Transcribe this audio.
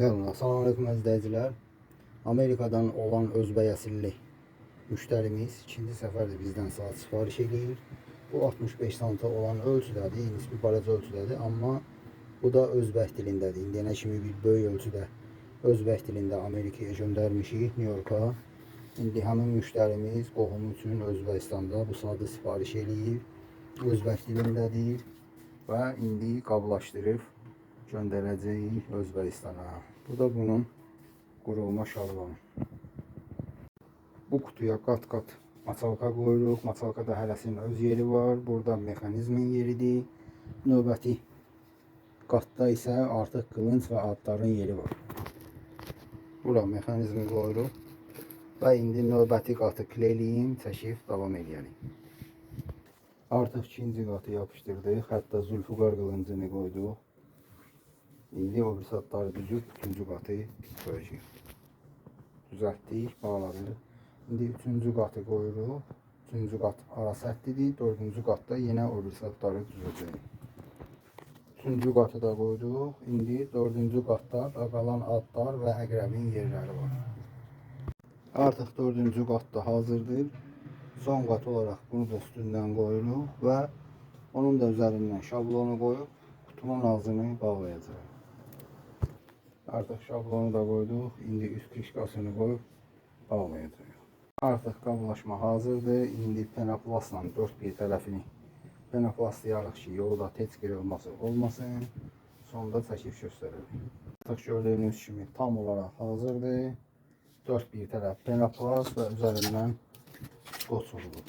Merhaba, selamünaleyküm izleyiciler. Amerika'dan olan Özbək əsilli müştərimiz ikinci səfərdir bizdən saat sifariş edir. Bu 65 sm olan ölçüdədir, nisbi balaca ölçüdədir, amma bu da Özbək dilindədir. İndiyənə kimi bir böyük ölçüdə Özbək dilində Amerikaya göndərmişik, New York'a. İndi həmin müştərimiz qohumu üçün Özbəkistanda bu saatı sifariş eləyib. Özbək dilindədir və indi qablaşdırıb göndereceğiz Özbekistan'a. Bu da bunun qurulma şablonu. Bu kutuya kat maçalka qoyuruq. Maçalkada hərəsinin öz yeri var. Burada mexanizmin yeridir. Növbəti qatda isə artıq qılınc və adların yeri var. Bura mexanizmi qoyuruq. Və indi növbəti qatı kleyliyin çəkib davam edərik. Artıq ikinci qatı yapışdırdıq. Hətta zülfüqar qılıncını qoyduq. İndi o bir saatları düzüp üçüncü katı koyacağız. Düzelttik, bağladık. İndi üçüncü katı koyuruq. Üçüncü kat ara sətlidir. Dördüncü katda yine o bir saatları düzəcəyik. Üçüncü katı da koyduq. İndi dördüncü katda qalan adlar və əqrəbin yerləri var. Artıq dördüncü katda hazırdır. Son kat olarak bunu da üstündən qoyuruq və onun da üzərindən şablonu qoyub kutunun ağzını bağlayacağıq. Artık şablonu da koyduk. İndi üst krişkasını koyup bağlayacağız. Artık qablaşma hazırdır. İndi penoplastla dört bir tərəfini penoplastlayarıq ki, yolda tez qırılması olmasın. Sonda çəkib göstəririk. Artıq gördüyünüz kimi tam olarak hazırdır. Dört bir tərəf penoplast və üzərindən qoç vurulur.